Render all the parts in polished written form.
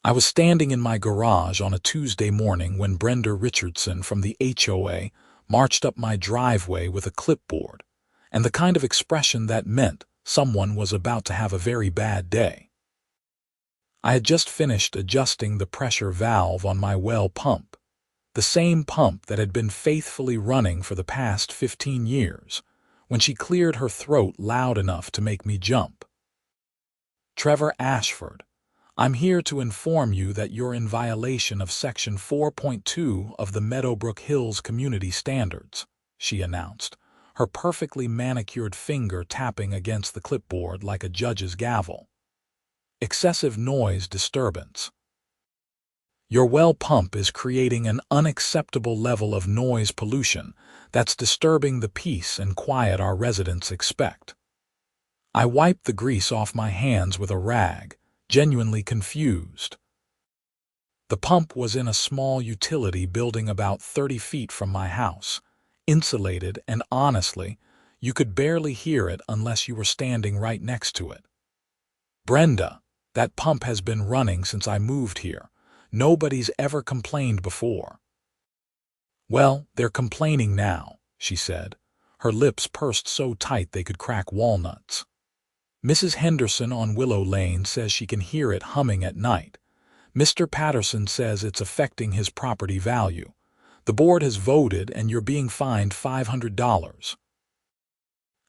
I was standing in my garage on a Tuesday morning when Brenda Richardson from the HOA marched up my driveway with a clipboard, and the kind of expression that meant someone was about to have a very bad day. I had just finished adjusting the pressure valve on my well pump, the same pump that had been faithfully running for the past 15 years, when she cleared her throat loud enough to make me jump. "Trevor Ashford, I'm here to inform you that you're in violation of Section 4.2 of the Meadowbrook Hills Community Standards," she announced, her perfectly manicured finger tapping against the clipboard like a judge's gavel. "Excessive noise disturbance. Your well pump is creating an unacceptable level of noise pollution that's disturbing the peace and quiet our residents expect." I wiped the grease off my hands with a rag, genuinely confused. The pump was in a small utility building about 30 feet from my house, insulated, and honestly, you could barely hear it unless you were standing right next to it. "Brenda, that pump has been running since I moved here. Nobody's ever complained before." "Well, they're complaining now," she said, her lips pursed so tight they could crack walnuts. "Mrs. Henderson on Willow Lane says she can hear it humming at night. Mr. Patterson says it's affecting his property value. The board has voted and you're being fined $500.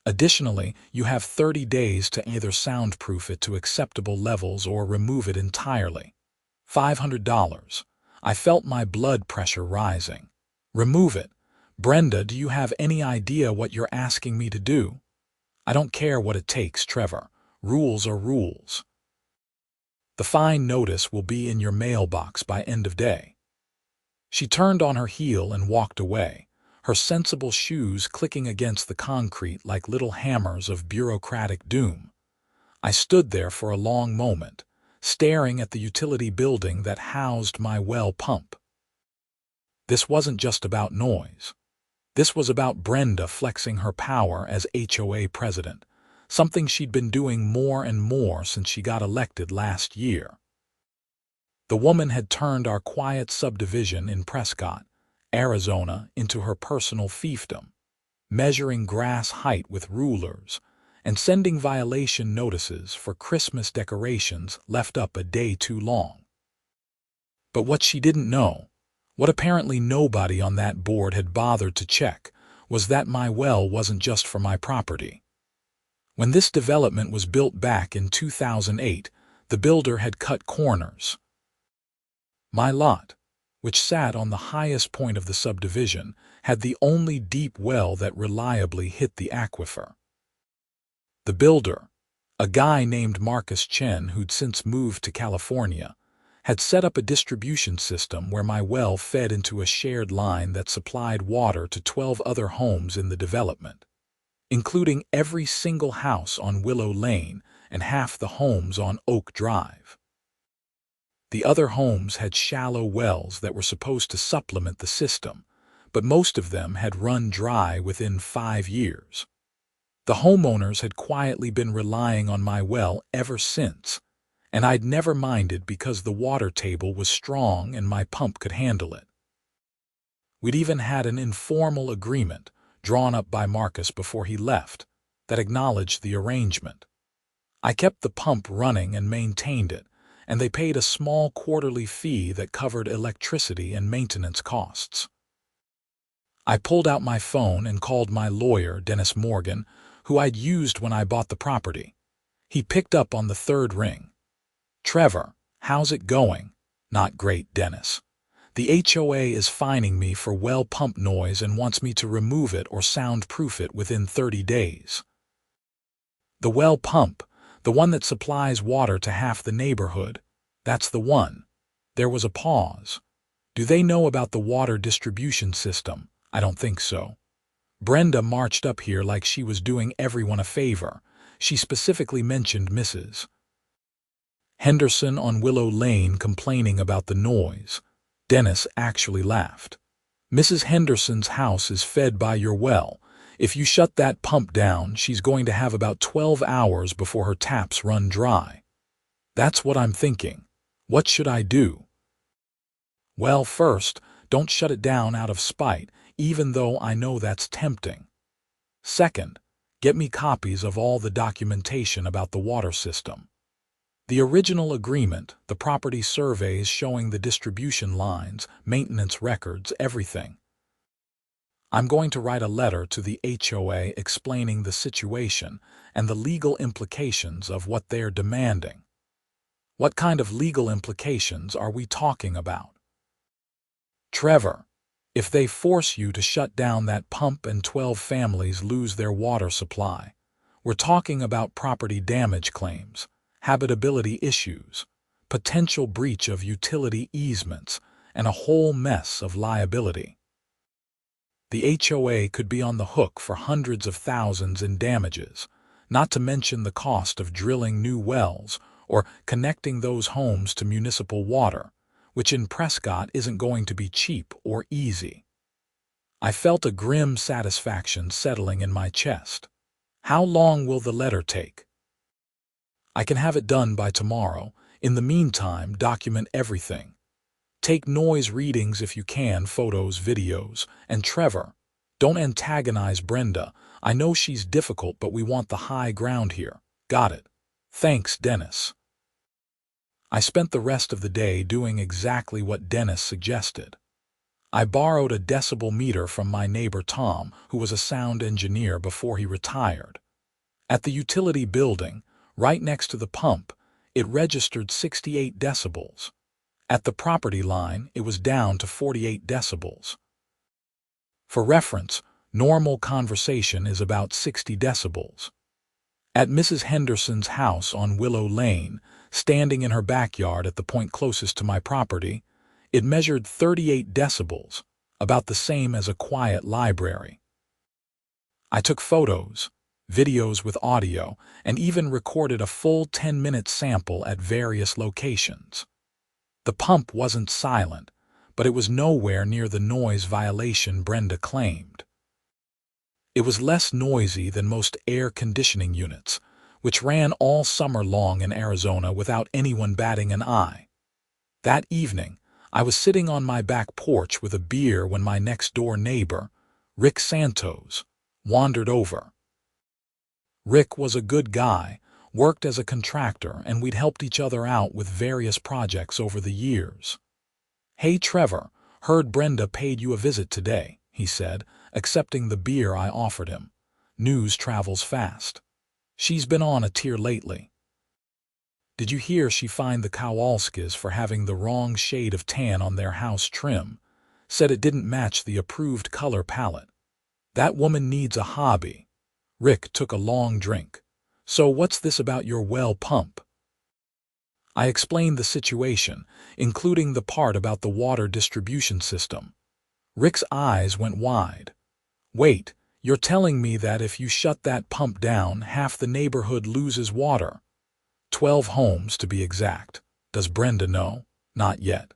Additionally, you have 30 days to either soundproof it to acceptable levels or remove it entirely." $500. I felt my blood pressure rising. "Remove it? Brenda, do you have any idea what you're asking me to do?" "I don't care what it takes, Trevor. Rules are rules." "The fine notice will be in your mailbox by end of day." She turned on her heel and walked away, her sensible shoes clicking against the concrete like little hammers of bureaucratic doom. I stood there for a long moment, staring at the utility building that housed my well pump. This wasn't just about noise. This was about Brenda flexing her power as HOA president, something she'd been doing more and more since she got elected last year. The woman had turned our quiet subdivision in Prescott, Arizona, into her personal fiefdom, measuring grass height with rulers and sending violation notices for Christmas decorations left up a day too long. But what she didn't know, what apparently nobody on that board had bothered to check, was that my well wasn't just for my property. When this development was built back in 2008, the builder had cut corners. My lot, which sat on the highest point of the subdivision, had the only deep well that reliably hit the aquifer. The builder, a guy named Marcus Chen who'd since moved to California, had set up a distribution system where my well fed into a shared line that supplied water to 12 other homes in the development, including every single house on Willow Lane and half the homes on Oak Drive. The other homes had shallow wells that were supposed to supplement the system, but most of them had run dry within 5 years. The homeowners had quietly been relying on my well ever since, and I'd never minded because the water table was strong and my pump could handle it. We'd even had an informal agreement, drawn up by Marcus before he left, that acknowledged the arrangement. I kept the pump running and maintained it, and they paid a small quarterly fee that covered electricity and maintenance costs. I pulled out my phone and called my lawyer, Dennis Morgan, who I'd used when I bought the property. He picked up on the third ring. "Trevor, how's it going?" "Not great, Dennis. The HOA is fining me for well pump noise and wants me to remove it or soundproof it within 30 days. "The well pump, the one that supplies water to half the neighborhood, that's the one." There was a pause. "Do they know about the water distribution system?" "I don't think so." Brenda marched up here like she was doing everyone a favor. She specifically mentioned Mrs. Henderson on Willow Lane complaining about the noise. Dennis actually laughed. "Mrs. Henderson's house is fed by your well. If you shut that pump down, she's going to have about 12 hours before her taps run dry." "That's what I'm thinking. What should I do? Well, first, don't shut it down out of spite, even though I know that's tempting. Second, get me copies of all the documentation about the water system. The original agreement, the property surveys showing the distribution lines, maintenance records, everything. I'm going to write a letter to the HOA explaining the situation and the legal implications of what they're demanding. What kind of legal implications are we talking about? Trevor, if they force you to shut down that pump and 12 families lose their water supply, we're talking about property damage claims, habitability issues, potential breach of utility easements, and a whole mess of liability. The HOA could be on the hook for hundreds of thousands in damages, not to mention the cost of drilling new wells or connecting those homes to municipal water, which in Prescott isn't going to be cheap or easy. I felt a grim satisfaction settling in my chest. How long will the letter take? I can have it done by tomorrow. In the meantime, document everything. Take noise readings if you can, photos, videos. And Trevor, don't antagonize Brenda. I know she's difficult, but we want the high ground here. Got it. Thanks, Dennis. I spent the rest of the day doing exactly what Dennis suggested. I borrowed a decibel meter from my neighbor Tom, who was a sound engineer before he retired. At the utility building, right next to the pump, it registered 68 decibels. At the property line, it was down to 48 decibels. For reference, normal conversation is about 60 decibels. At Mrs. Henderson's house on Willow Lane, standing in her backyard at the point closest to my property, it measured 38 decibels, about the same as a quiet library. I took photos, videos with audio, and even recorded a full 10-minute sample at various locations. The pump wasn't silent, but it was nowhere near the noise violation Brenda claimed. It was less noisy than most air conditioning units, which ran all summer long in Arizona without anyone batting an eye. That evening, I was sitting on my back porch with a beer when my next-door neighbor, Rick Santos, wandered over. Rick was a good guy, worked as a contractor, and we'd helped each other out with various projects over the years. "Hey, Trevor, heard Brenda paid you a visit today," he said, accepting the beer I offered him. News travels fast. "She's been on a tear lately. Did you hear she fined the Kowalskis for having the wrong shade of tan on their house trim? Said it didn't match the approved color palette. That woman needs a hobby." Rick took a long drink. "So what's this about your well pump?" I explained the situation, including the part about the water distribution system. Rick's eyes went wide. "Wait, you're telling me that if you shut that pump down, half the neighborhood loses water? 12 homes, to be exact. Does Brenda know?" "Not yet.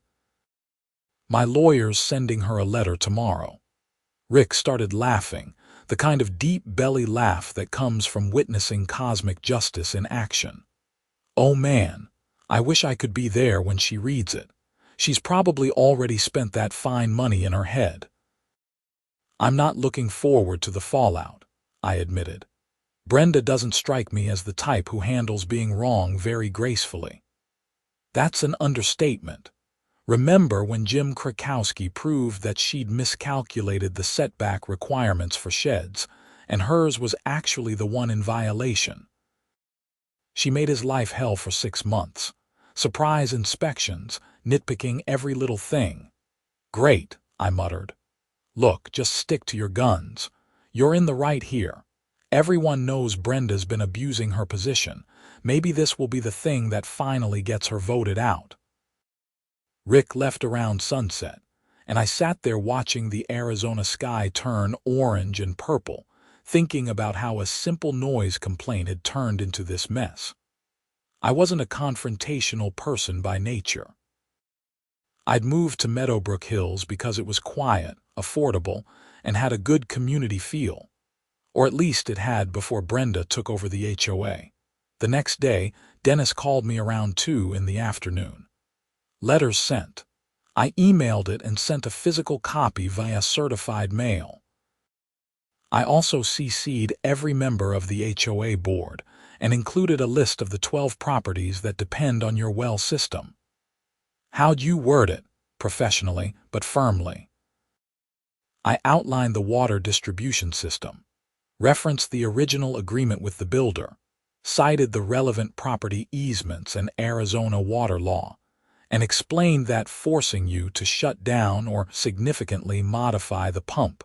My lawyer's sending her a letter tomorrow." Rick started laughing, the kind of deep belly laugh that comes from witnessing cosmic justice in action. "Oh man, I wish I could be there when she reads it. She's probably already spent that fine money in her head." "I'm not looking forward to the fallout," I admitted. "Brenda doesn't strike me as the type who handles being wrong very gracefully." "That's an understatement. Remember when Jim Krakowski proved that she'd miscalculated the setback requirements for sheds, and hers was actually the one in violation? She made his life hell for 6 months. Surprise inspections, nitpicking every little thing." "Great," I muttered. "Look, just stick to your guns. You're in the right here. Everyone knows Brenda's been abusing her position. Maybe this will be the thing that finally gets her voted out." Rick left around sunset, and I sat there watching the Arizona sky turn orange and purple, thinking about how a simple noise complaint had turned into this mess. I wasn't a confrontational person by nature. I'd moved to Meadowbrook Hills because it was quiet, affordable, and had a good community feel. Or at least it had before Brenda took over the HOA. The next day, Dennis called me around 2 in the afternoon. Letters sent. I emailed it and sent a physical copy via certified mail. I also CC'd every member of the HOA board and included a list of the 12 properties that depend on your well system. How'd you word it? Professionally, but firmly. I outlined the water distribution system, referenced the original agreement with the builder, cited the relevant property easements and Arizona water law, and explained that forcing you to shut down or significantly modify the pump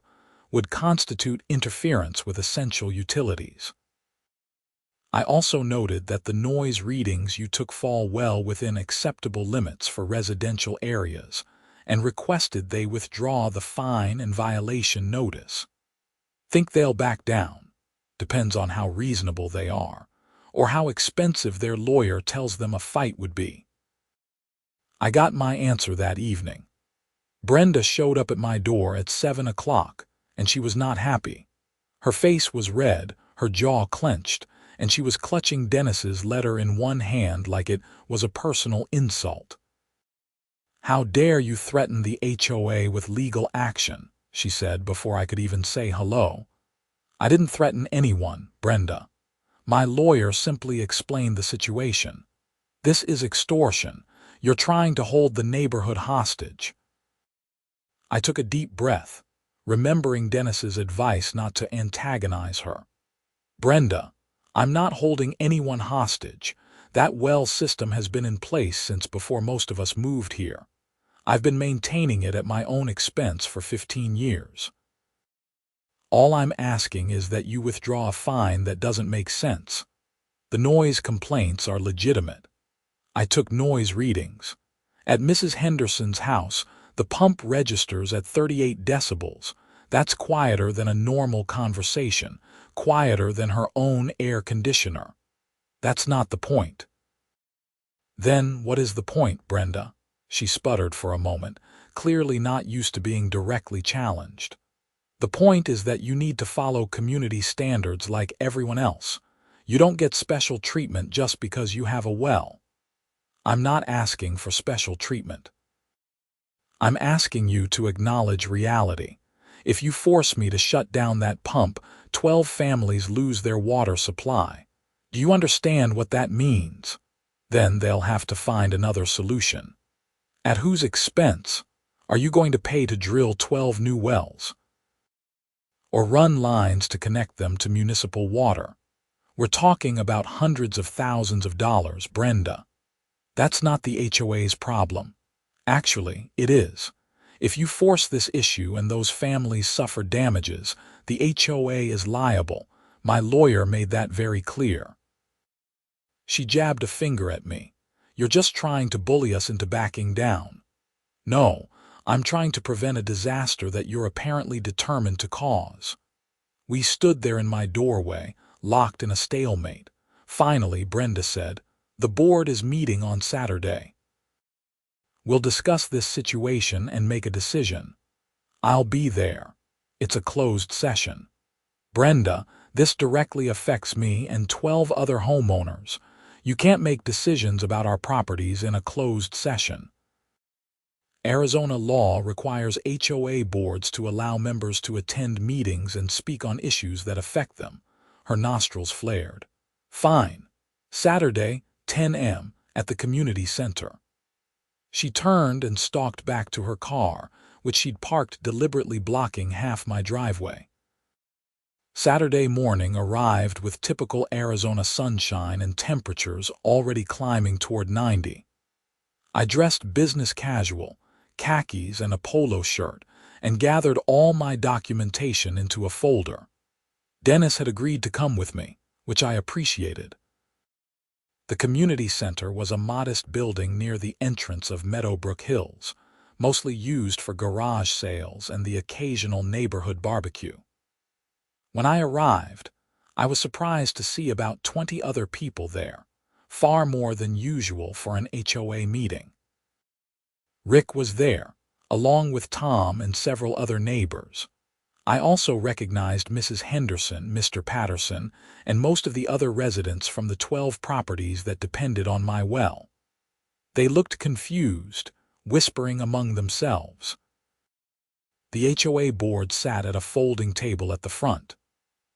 would constitute interference with essential utilities. I also noted that the noise readings you took fall well within acceptable limits for residential areas and requested they withdraw the fine and violation notice. Think they'll back down. Depends on how reasonable they are, or how expensive their lawyer tells them a fight would be. I got my answer that evening. Brenda showed up at my door at 7 o'clock, and she was not happy. Her face was red, her jaw clenched, and she was clutching Dennis's letter in one hand like it was a personal insult. "How dare you threaten the HOA with legal action," she said before I could even say hello. "I didn't threaten anyone, Brenda. My lawyer simply explained the situation. This is extortion. You're trying to hold the neighborhood hostage." I took a deep breath, remembering Dennis's advice not to antagonize her. "Brenda, I'm not holding anyone hostage. That well system has been in place since before most of us moved here. I've been maintaining it at my own expense for 15 years. All I'm asking is that you withdraw a fine that doesn't make sense. The noise complaints are legitimate. I took noise readings. At Mrs. Henderson's house, the pump registers at 38 decibels. That's quieter than a normal conversation, quieter than her own air conditioner. That's not the point." "Then what is the point, Brenda?" She sputtered for a moment, clearly not used to being directly challenged. "The point is that you need to follow community standards like everyone else. You don't get special treatment just because you have a well." "I'm not asking for special treatment. I'm asking you to acknowledge reality. If you force me to shut down that pump, 12 families lose their water supply. Do you understand what that means? Then they'll have to find another solution. At whose expense? Are you going to pay to drill 12 new wells? Or run lines to connect them to municipal water? We're talking about hundreds of thousands of dollars, Brenda. That's not the HOA's problem. Actually, it is. If you force this issue and those families suffer damages, the HOA is liable. My lawyer made that very clear." She jabbed a finger at me. "You're just trying to bully us into backing down." "No, I'm trying to prevent a disaster that you're apparently determined to cause." We stood there in my doorway, locked in a stalemate. Finally, Brenda said, "The board is meeting on Saturday. We'll discuss this situation and make a decision. I'll be there. It's a closed session. Brenda, this directly affects me and 12 other homeowners. You can't make decisions about our properties in a closed session. Arizona law requires HOA boards to allow members to attend meetings and speak on issues that affect them." Her nostrils flared. "Fine. Saturday, 10 a.m., at the community center." She turned and stalked back to her car, which she'd parked deliberately blocking half my driveway. Saturday morning arrived with typical Arizona sunshine and temperatures already climbing toward 90. I dressed business casual, khakis and a polo shirt, and gathered all my documentation into a folder. Dennis had agreed to come with me, which I appreciated. The community center was a modest building near the entrance of Meadowbrook Hills, mostly used for garage sales and the occasional neighborhood barbecue. When I arrived, I was surprised to see about 20 other people there, far more than usual for an HOA meeting. Rick was there, along with Tom and several other neighbors. I also recognized Mrs. Henderson, Mr. Patterson, and most of the other residents from the 12 properties that depended on my well. They looked confused, whispering among themselves. The HOA board sat at a folding table at the front.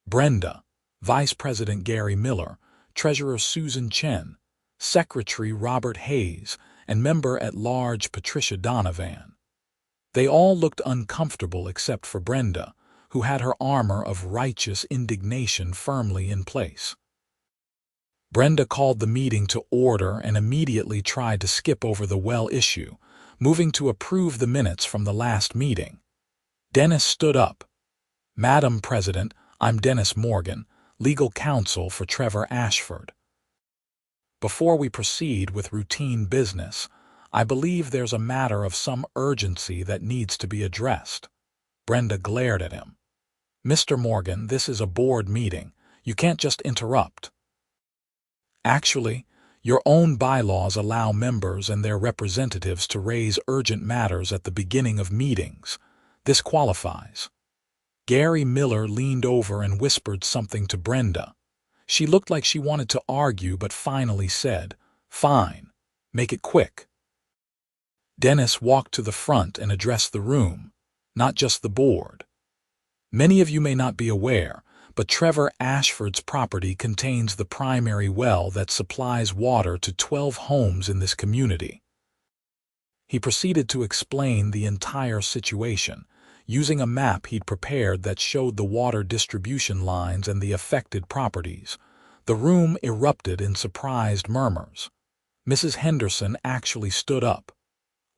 Brenda, Vice President Gary Miller, Treasurer Susan Chen, Secretary Robert Hayes, and Member-at-Large Patricia Donovan. They all looked uncomfortable except for Brenda, who had her armor of righteous indignation firmly in place. Brenda called the meeting to order and immediately tried to skip over the well issue, moving to approve the minutes from the last meeting. Dennis stood up. "Madam President, I'm Dennis Morgan, legal counsel for Trevor Ashford. Before we proceed with routine business, I believe there's a matter of some urgency that needs to be addressed." Brenda glared at him. "Mr. Morgan, this is a board meeting. You can't just interrupt." "Actually, your own bylaws allow members and their representatives to raise urgent matters at the beginning of meetings. This qualifies." Gary Miller leaned over and whispered something to Brenda. She looked like she wanted to argue but finally said, "Fine. Make it quick." Dennis walked to the front and addressed the room, not just the board. "Many of you may not be aware, but Trevor Ashford's property contains the primary well that supplies water to 12 homes in this community." He proceeded to explain the entire situation, using a map he'd prepared that showed the water distribution lines and the affected properties. The room erupted in surprised murmurs. Mrs. Henderson actually stood up.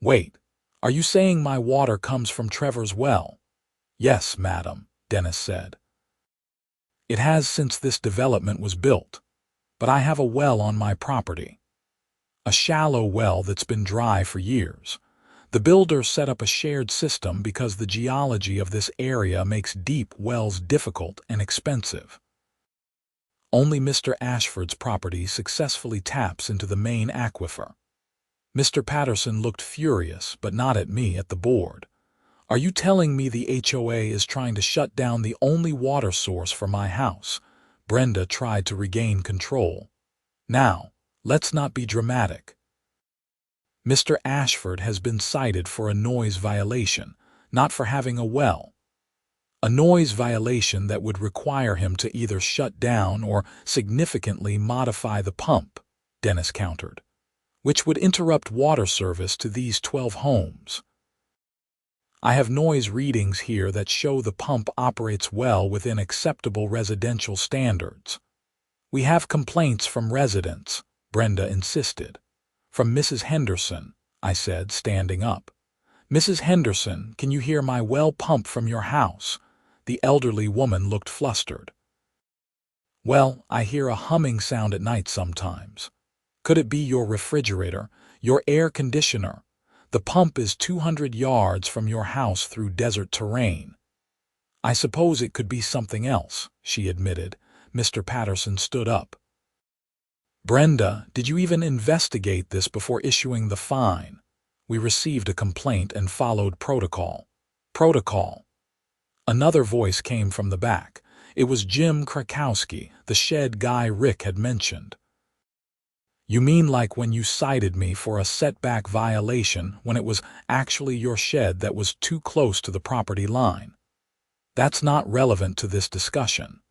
"Wait, are you saying my water comes from Trevor's well?" "Yes, madam," Dennis said. "It has since this development was built, but I have a well on my property. A shallow well that's been dry for years. The builder set up a shared system because the geology of this area makes deep wells difficult and expensive. Only Mr. Ashford's property successfully taps into the main aquifer." Mr. Patterson looked furious, but not at me, at the board. "Are you telling me the HOA is trying to shut down the only water source for my house?" Brenda tried to regain control. "Now, let's not be dramatic. Mr. Ashford has been cited for a noise violation, not for having a well. A noise violation that would require him to either shut down or significantly modify the pump," Dennis countered, "which would interrupt water service to these 12 homes. I have noise readings here that show the pump operates well within acceptable residential standards." "We have complaints from residents," Brenda insisted. "From Mrs. Henderson," I said, standing up. "Mrs. Henderson, can you hear my well pump from your house?" The elderly woman looked flustered. "Well, I hear a humming sound at night sometimes. Could it be your refrigerator, your air conditioner? The pump is 200 yards from your house through desert terrain." "I suppose it could be something else," she admitted. Mr. Patterson stood up. "Brenda, did you even investigate this before issuing the fine?" "We received a complaint and followed protocol." "Protocol?" Another voice came from the back. It was Jim Krakowski, the shed guy Rick had mentioned. "You mean like when you cited me for a setback violation when it was actually your shed that was too close to the property line?" "That's not relevant to this discussion."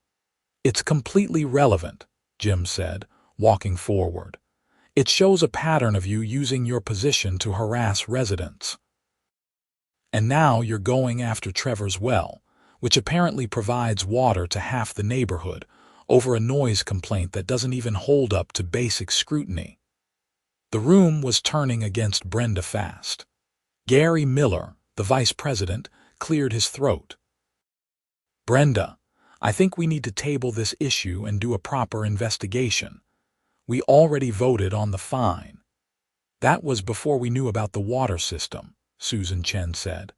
"It's completely relevant," Jim said, walking forward. "It shows a pattern of you using your position to harass residents. And now you're going after Trevor's well, which apparently provides water to half the neighborhood, over a noise complaint that doesn't even hold up to basic scrutiny." The room was turning against Brenda fast. Gary Miller, the vice president, cleared his throat. "Brenda, I think we need to table this issue and do a proper investigation. We already voted on the fine." "That was before we knew about the water system," Susan Chen said.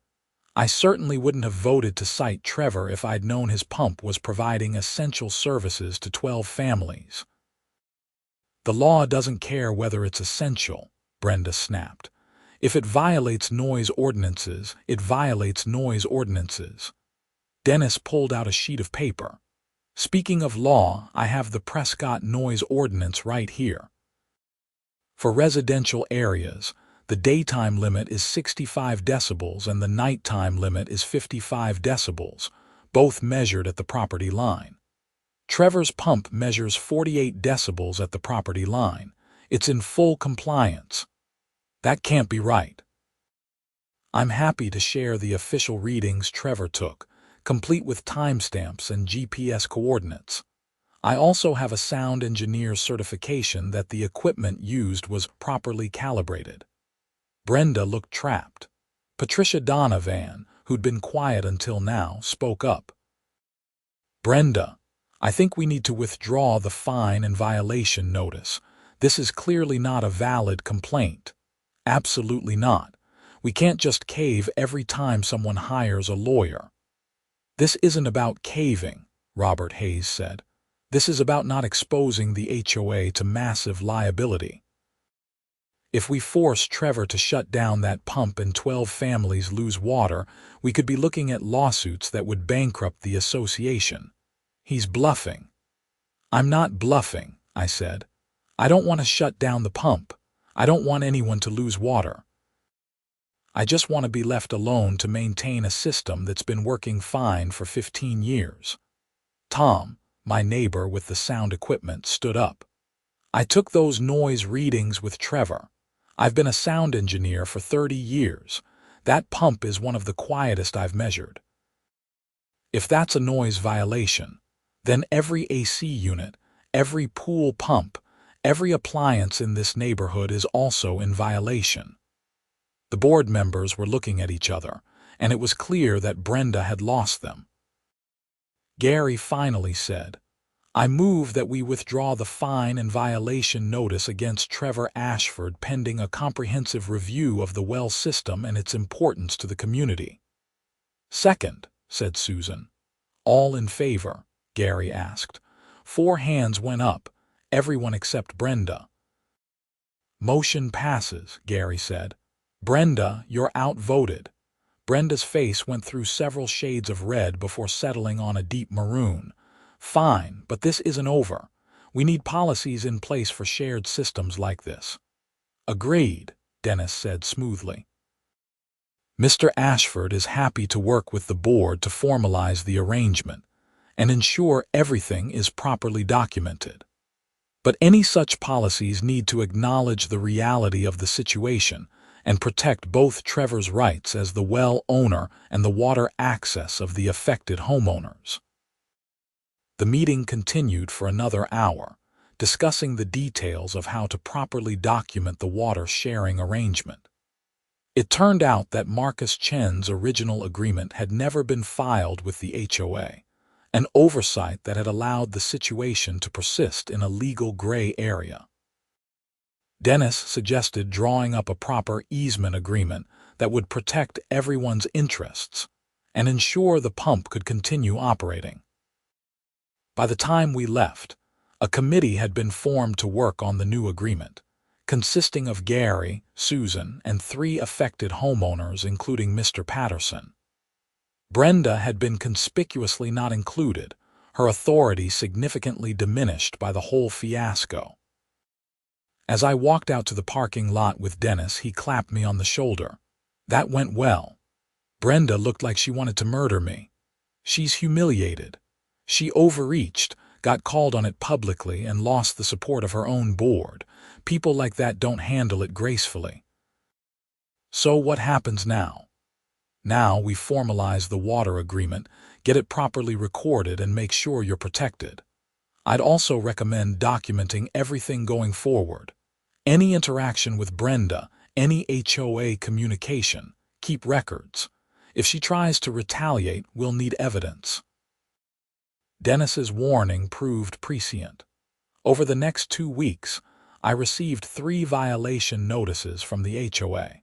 "I certainly wouldn't have voted to cite Trevor if I'd known his pump was providing essential services to 12 families." "The law doesn't care whether it's essential," Brenda snapped. "If it violates noise ordinances, it violates noise ordinances." Dennis pulled out a sheet of paper. "Speaking of law, I have the Prescott Noise Ordinance right here." For residential areas, the daytime limit is 65 decibels and the nighttime limit is 55 decibels, both measured at the property line. Trevor's pump measures 48 decibels at the property line. It's in full compliance. That can't be right. I'm happy to share the official readings Trevor took, complete with timestamps and GPS coordinates. I also have a sound engineer's certification that the equipment used was properly calibrated. Brenda looked trapped. Patricia Donovan, who'd been quiet until now, spoke up. Brenda, I think we need to withdraw the fine and violation notice. This is clearly not a valid complaint. Absolutely not. We can't just cave every time someone hires a lawyer. This isn't about caving, Robert Hayes said. This is about not exposing the HOA to massive liability. If we force Trevor to shut down that pump and 12 families lose water, we could be looking at lawsuits that would bankrupt the association. He's bluffing. I'm not bluffing, I said. I don't want to shut down the pump. I don't want anyone to lose water. I just want to be left alone to maintain a system that's been working fine for 15 years. Tom, my neighbor with the sound equipment, stood up. I took those noise readings with Trevor. I've been a sound engineer for 30 years. That pump is one of the quietest I've measured. If that's a noise violation, then every AC unit, every pool pump, every appliance in this neighborhood is also in violation. The board members were looking at each other, and it was clear that Brenda had lost them. Gary finally said, I move that we withdraw the fine and violation notice against Trevor Ashford pending a comprehensive review of the well system and its importance to the community. Second, said Susan. All in favor? Gary asked. 4 hands went up, everyone except Brenda. Motion passes, Gary said. Brenda, you're outvoted. Brenda's face went through several shades of red before settling on a deep maroon. Fine, but this isn't over. We need policies in place for shared systems like this. Agreed, Dennis said smoothly. Mr. Ashford is happy to work with the board to formalize the arrangement and ensure everything is properly documented. But any such policies need to acknowledge the reality of the situation and protect both Trevor's rights as the well owner and the water access of the affected homeowners. The meeting continued for another hour, discussing the details of how to properly document the water sharing arrangement. It turned out that Marcus Chen's original agreement had never been filed with the HOA, an oversight that had allowed the situation to persist in a legal gray area. Dennis suggested drawing up a proper easement agreement that would protect everyone's interests and ensure the pump could continue operating. By the time we left, a committee had been formed to work on the new agreement, consisting of Gary, Susan, and 3 affected homeowners, including Mr. Patterson. Brenda had been conspicuously not included, her authority significantly diminished by the whole fiasco. As I walked out to the parking lot with Dennis, he clapped me on the shoulder. That went well. Brenda looked like she wanted to murder me. She's humiliated. She overreached, got called on it publicly, and lost the support of her own board. People like that don't handle it gracefully. So what happens now? Now we formalize the water agreement, get it properly recorded, and make sure you're protected. I'd also recommend documenting everything going forward. Any interaction with Brenda, any HOA communication, keep records. If she tries to retaliate, we'll need evidence. Dennis's warning proved prescient. Over the next 2 weeks, I received 3 violation notices from the HOA.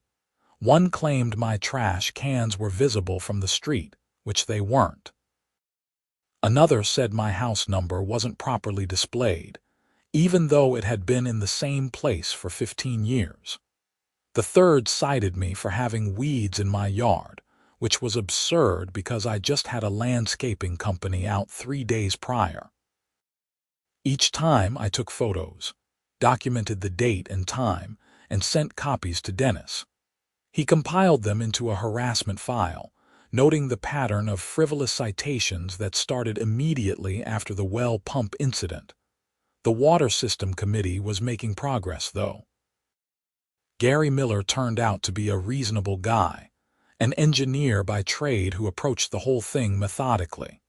One claimed my trash cans were visible from the street, which they weren't. Another said my house number wasn't properly displayed, even though it had been in the same place for 15 years. The third cited me for having weeds in my yard, which was absurd because I just had a landscaping company out 3 days prior. Each time I took photos. documented the date and time, and sent copies to Dennis. He compiled them into a harassment file, noting the pattern of frivolous citations that started immediately after the well pump incident. The Water System Committee was making progress, though. Gary Miller turned out to be a reasonable guy, an engineer by trade who approached the whole thing methodically.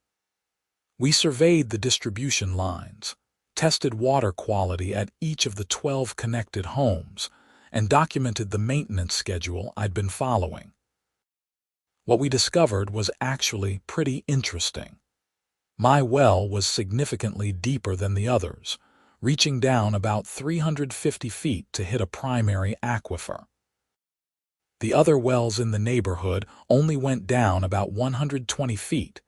We surveyed the distribution lines, tested water quality at each of the 12 connected homes, and documented the maintenance schedule I'd been following. What we discovered was actually pretty interesting. My well was significantly deeper than the others, reaching down about 350 feet to hit a primary aquifer. The other wells in the neighborhood only went down about 120 feet,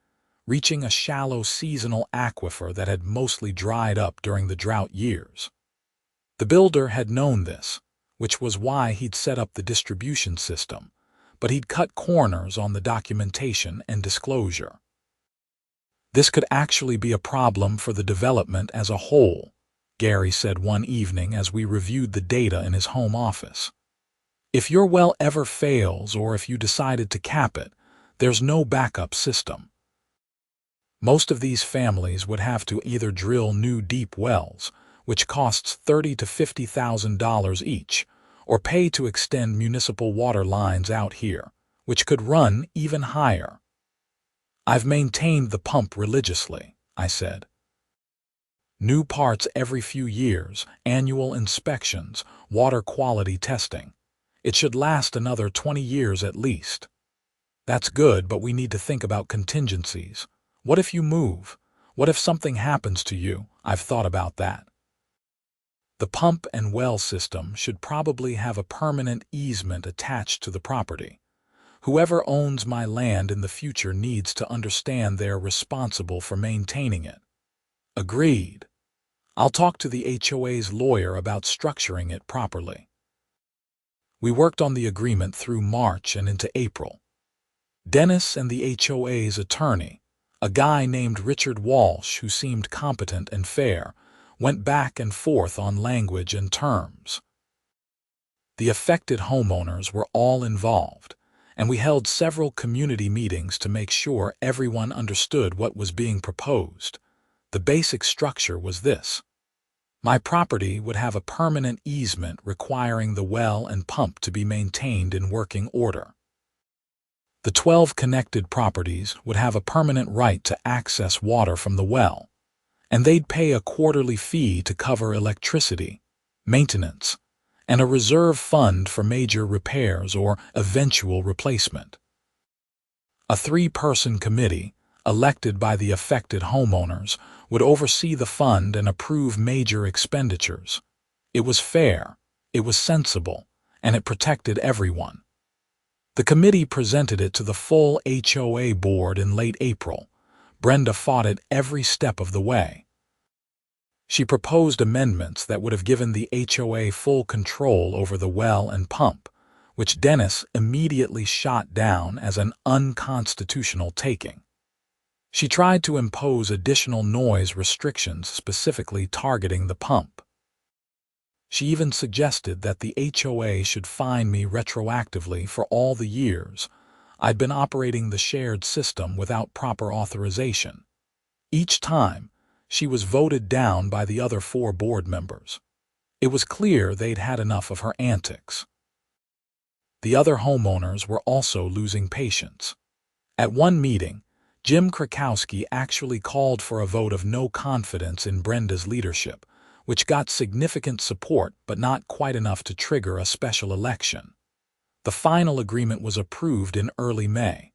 reaching a shallow seasonal aquifer that had mostly dried up during the drought years. The builder had known this, which was why he'd set up the distribution system, but he'd cut corners on the documentation and disclosure. This could actually be a problem for the development as a whole, Gary said one evening as we reviewed the data in his home office. If your well ever fails or if you decided to cap it, there's no backup system. Most of these families would have to either drill new deep wells, which costs $30,000 to $50,000 each, or pay to extend municipal water lines out here, which could run even higher. I've maintained the pump religiously, I said. New parts every few years, annual inspections, water quality testing. It should last another 20 years at least. That's good, but we need to think about contingencies. What if you move? What if something happens to you? I've thought about that. The pump and well system should probably have a permanent easement attached to the property. Whoever owns my land in the future needs to understand they're responsible for maintaining it. Agreed. I'll talk to the HOA's lawyer about structuring it properly. We worked on the agreement through March and into April. Dennis and the HOA's attorney, a guy named Richard Walsh who seemed competent and fair, went back and forth on language and terms. The affected homeowners were all involved, and we held several community meetings to make sure everyone understood what was being proposed. The basic structure was this. My property would have a permanent easement requiring the well and pump to be maintained in working order. The 12 connected properties would have a permanent right to access water from the well, and they'd pay a quarterly fee to cover electricity, maintenance, and a reserve fund for major repairs or eventual replacement. A 3-person committee, elected by the affected homeowners, would oversee the fund and approve major expenditures. It was fair, it was sensible, and it protected everyone. The committee presented it to the full HOA board in late April. Brenda fought it every step of the way. She proposed amendments that would have given the HOA full control over the well and pump, which Dennis immediately shot down as an unconstitutional taking. She tried to impose additional noise restrictions specifically targeting the pump. She even suggested that the HOA should fine me retroactively for all the years I'd been operating the shared system without proper authorization. Each time, she was voted down by the other 4 board members. It was clear they'd had enough of her antics. The other homeowners were also losing patience. At one meeting, Jim Krakowski actually called for a vote of no confidence in Brenda's leadership, which got significant support but not quite enough to trigger a special election. The final agreement was approved in early May.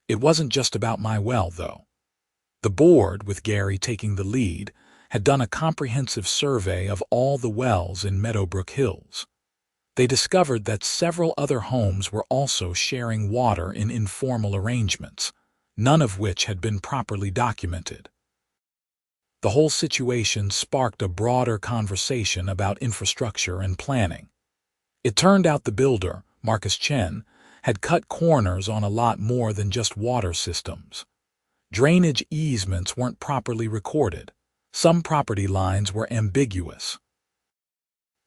It wasn't just about my well, though. The board, with Gary taking the lead, had done a comprehensive survey of all the wells in Meadowbrook Hills. They discovered that several other homes were also sharing water in informal arrangements, none of which had been properly documented. The whole situation sparked a broader conversation about infrastructure and planning. It turned out the builder, Marcus Chen, had cut corners on a lot more than just water systems. Drainage easements weren't properly recorded. Some property lines were ambiguous.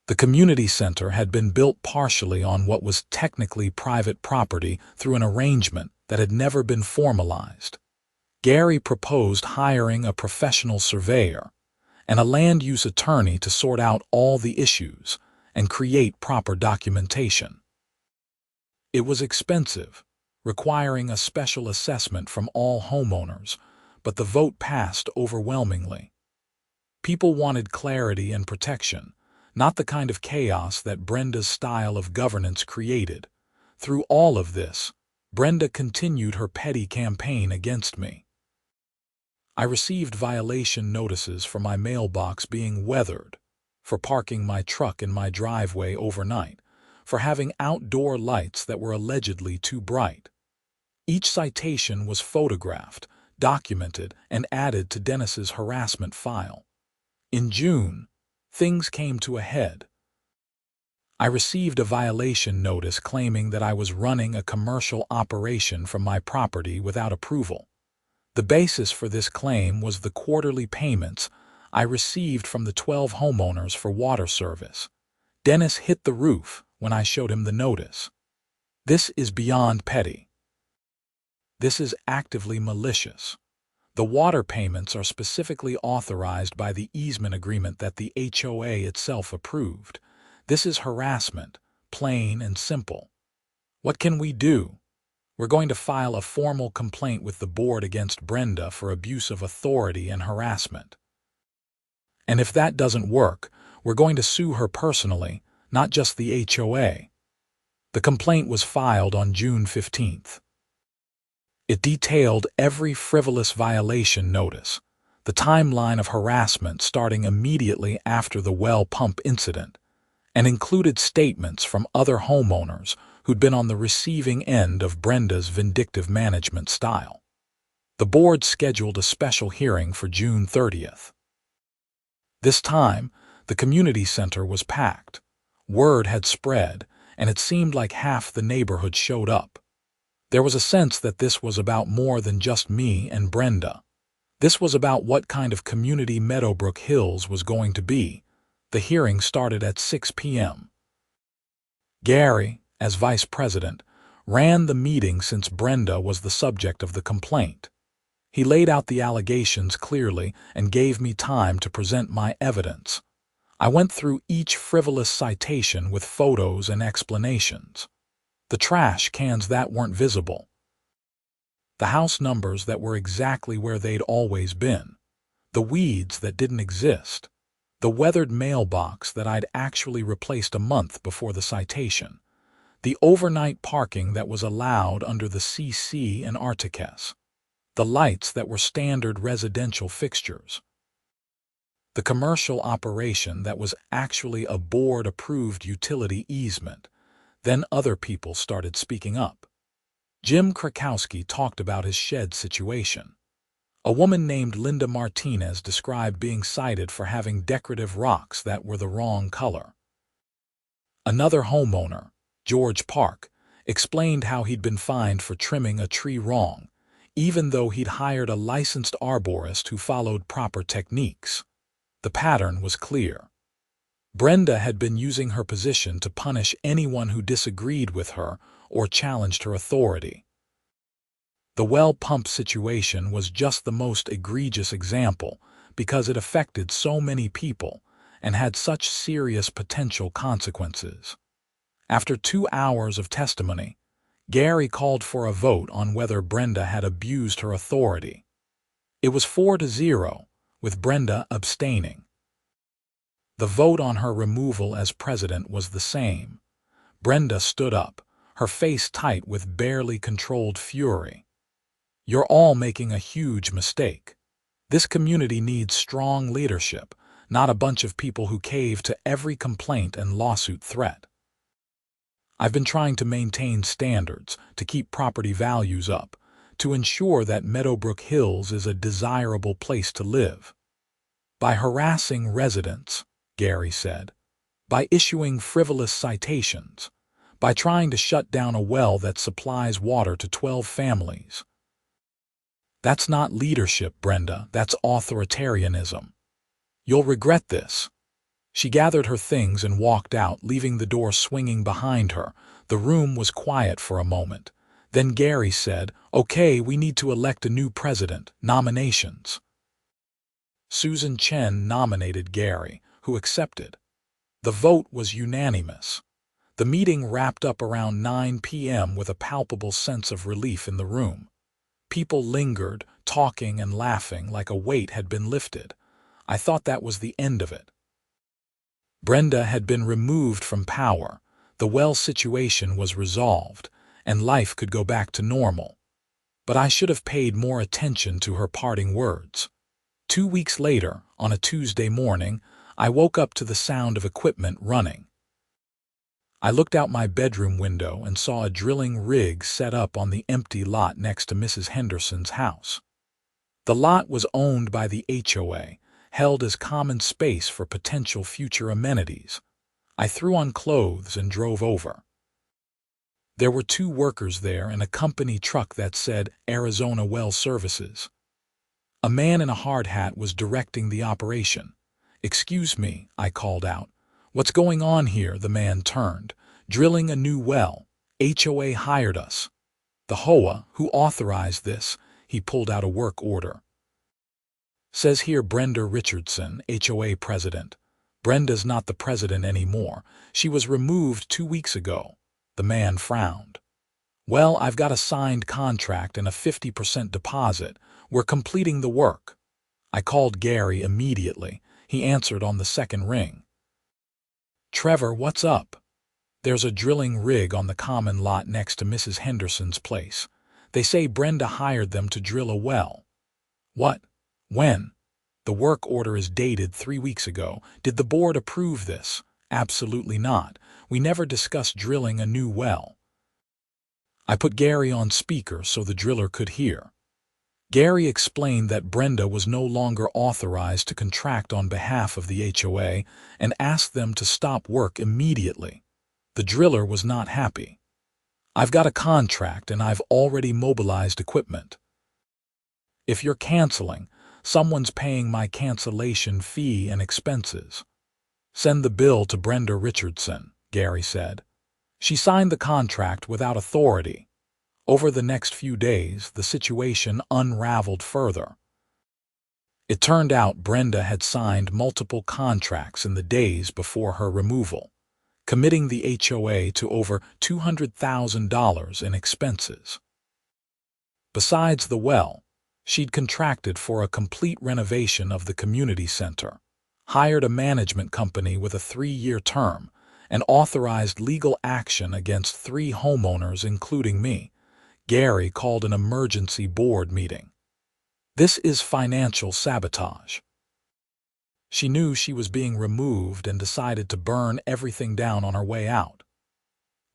The community center had been built partially on what was technically private property through an arrangement that had never been formalized. Gary proposed hiring a professional surveyor and a land use attorney to sort out all the issues and create proper documentation. It was expensive, requiring a special assessment from all homeowners, but the vote passed overwhelmingly. People wanted clarity and protection, not the kind of chaos that Brenda's style of governance created. Through all of this, Brenda continued her petty campaign against me. I received violation notices for my mailbox being weathered, for parking my truck in my driveway overnight, for having outdoor lights that were allegedly too bright. Each citation was photographed, documented, and added to Dennis's harassment file. In June, things came to a head. I received a violation notice claiming that I was running a commercial operation from my property without approval. The basis for this claim was the quarterly payments I received from the 12 homeowners for water service. Dennis hit the roof when I showed him the notice. This is beyond petty. This is actively malicious. The water payments are specifically authorized by the easement agreement that the HOA itself approved. This is harassment, plain and simple. What can we do? We're going to file a formal complaint with the board against Brenda for abuse of authority and harassment. And if that doesn't work, we're going to sue her personally, not just the HOA. The complaint was filed on June 15th. It detailed every frivolous violation notice, the timeline of harassment starting immediately after the well pump incident, and included statements from other homeowners who'd been on the receiving end of Brenda's vindictive management style. The board scheduled a special hearing for June 30th. This time, the community center was packed. Word had spread, and it seemed like half the neighborhood showed up. There was a sense that this was about more than just me and Brenda. This was about what kind of community Meadowbrook Hills was going to be. The hearing started at 6 p.m. Gary, as vice president, ran the meeting since Brenda was the subject of the complaint. He laid out the allegations clearly and gave me time to present my evidence. I went through each frivolous citation with photos and explanations. The trash cans that weren't visible. The house numbers that were exactly where they'd always been. The weeds that didn't exist. The weathered mailbox that I'd actually replaced a month before the citation. The overnight parking that was allowed under the CC and Articus. The lights that were standard residential fixtures. The commercial operation that was actually a board-approved utility easement. Then other people started speaking up. Jim Krakowski talked about his shed situation. A woman named Linda Martinez described being cited for having decorative rocks that were the wrong color. Another homeowner, George Park, explained how he'd been fined for trimming a tree wrong, even though he'd hired a licensed arborist who followed proper techniques. The pattern was clear. Brenda had been using her position to punish anyone who disagreed with her or challenged her authority. The well pump situation was just the most egregious example because it affected so many people and had such serious potential consequences. After 2 hours of testimony, Gary called for a vote on whether Brenda had abused her authority. It was 4-0, with Brenda abstaining. The vote on her removal as president was the same. Brenda stood up, her face tight with barely controlled fury. You're all making a huge mistake. This community needs strong leadership, not a bunch of people who cave to every complaint and lawsuit threat. I've been trying to maintain standards, to keep property values up, to ensure that Meadowbrook Hills is a desirable place to live. By harassing residents, Gary said, by issuing frivolous citations, by trying to shut down a well that supplies water to 12 families. That's not leadership, Brenda, that's authoritarianism. You'll regret this. She gathered her things and walked out, leaving the door swinging behind her. The room was quiet for a moment. Then Gary said, "Okay, we need to elect a new president. Nominations." Susan Chen nominated Gary, who accepted. The vote was unanimous. The meeting wrapped up around 9 p.m. with a palpable sense of relief in the room. People lingered, talking and laughing like a weight had been lifted. I thought that was the end of it. Brenda had been removed from power, the well situation was resolved, and life could go back to normal. But I should have paid more attention to her parting words. 2 weeks later, on a Tuesday morning, I woke up to the sound of equipment running. I looked out my bedroom window and saw a drilling rig set up on the empty lot next to Mrs. Henderson's house. The lot was owned by the HOA, held as common space for potential future amenities. I threw on clothes and drove over. There were 2 workers there and a company truck that said Arizona Well Services. A man in a hard hat was directing the operation. "Excuse me," I called out. "What's going on here?" The man turned. "Drilling a new well. HOA hired us." "The HOA, who authorized this?" He pulled out a work order. "Says here Brenda Richardson, HOA president." "Brenda's not the president anymore. She was removed 2 weeks ago." The man frowned. "Well, I've got a signed contract and a 50% deposit. We're completing the work." I called Gary immediately. He answered on the second ring. "Trevor, what's up?" "There's a drilling rig on the common lot next to Mrs. Henderson's place. They say Brenda hired them to drill a well." "What? When?" "The work order is dated 3 weeks ago. Did the board approve this?" "Absolutely not. We never discussed drilling a new well." I put Gary on speaker so the driller could hear. Gary explained that Brenda was no longer authorized to contract on behalf of the HOA and asked them to stop work immediately. The driller was not happy. "I've got a contract and I've already mobilized equipment. If you're canceling, someone's paying my cancellation fee and expenses." "Send the bill to Brenda Richardson," Gary said. "She signed the contract without authority." Over the next few days, the situation unraveled further. It turned out Brenda had signed multiple contracts in the days before her removal, committing the HOA to over $200,000 in expenses. Besides the well, she'd contracted for a complete renovation of the community center, hired a management company with a 3-year term, and authorized legal action against 3 homeowners, including me. Gary called an emergency board meeting. "This is financial sabotage." She knew she was being removed and decided to burn everything down on her way out.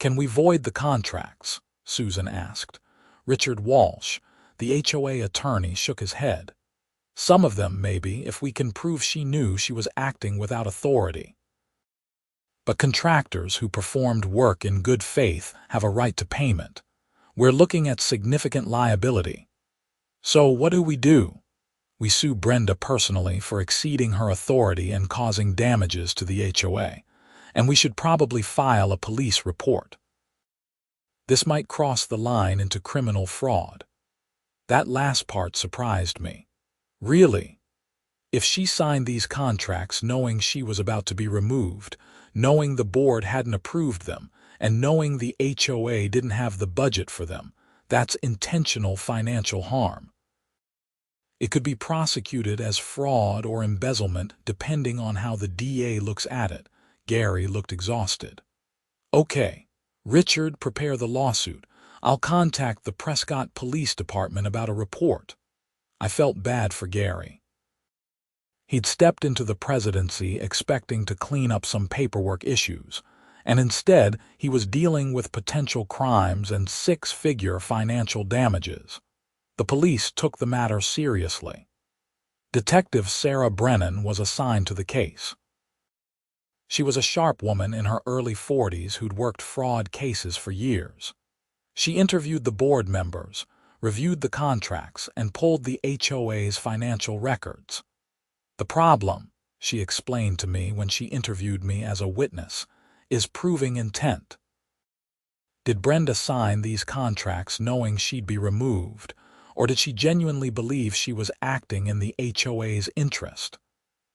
"Can we void the contracts?" Susan asked. Richard Walsh, the HOA attorney, shook his head. "Some of them, maybe, if we can prove she knew she was acting without authority. But contractors who performed work in good faith have a right to payment. We're looking at significant liability." "So what do? We sue Brenda personally for exceeding her authority and causing damages to the HOA, and we should probably file a police report. This might cross the line into criminal fraud." That last part surprised me. Really? If she signed these contracts knowing she was about to be removed, knowing the board hadn't approved them, and knowing the HOA didn't have the budget for them, that's intentional financial harm. It could be prosecuted as fraud or embezzlement depending on how the DA looks at it. Gary looked exhausted. "Okay, Richard, prepare the lawsuit. I'll contact the Prescott Police Department about a report." I felt bad for Gary. He'd stepped into the presidency expecting to clean up some paperwork issues, and instead he was dealing with potential crimes and 6-figure financial damages. The police took the matter seriously. Detective Sarah Brennan was assigned to the case. She was a sharp woman in her early 40s who'd worked fraud cases for years. She interviewed the board members, reviewed the contracts, and pulled the HOA's financial records. The problem: she explained to me when she interviewed me as a witness, is proving intent. Did Brenda sign these contracts knowing she'd be removed, or did she genuinely believe she was acting in the HOA's interest?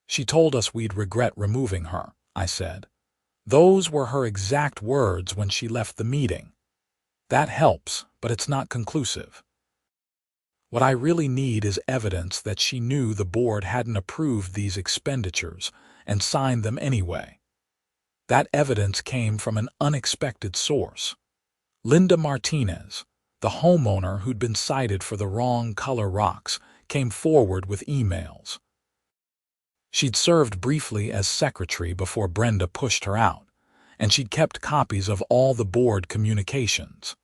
She told us we'd regret removing her, I said. Those were her exact words when she left the meeting. That helps, but it's not conclusive. What I really need is evidence that she knew the board hadn't approved these expenditures and signed them anyway. That evidence came from an unexpected source. Linda Martinez, the homeowner who'd been cited for the wrong color rocks, came forward with emails. She'd served briefly as secretary before Brenda pushed her out, and she'd kept copies of all the board communications.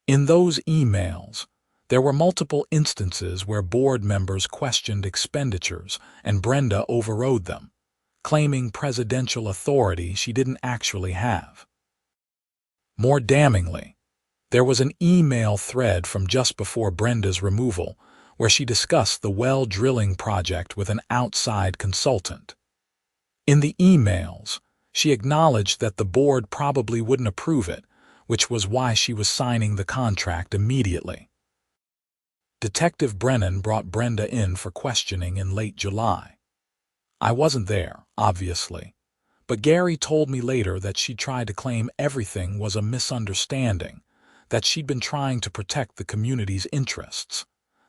In those emails, there were multiple instances where board members questioned expenditures and Brenda overrode them, claiming presidential authority she didn't actually have. More damningly, there was an email thread from just before Brenda's removal where she discussed the well drilling project with an outside consultant. In the emails, she acknowledged that the board probably wouldn't approve it, which was why she was signing the contract immediately. Detective Brennan brought Brenda in for questioning in late July. I wasn't there, obviously, but Gary told me later that she tried to claim everything was a misunderstanding, that she'd been trying to protect the community's interests,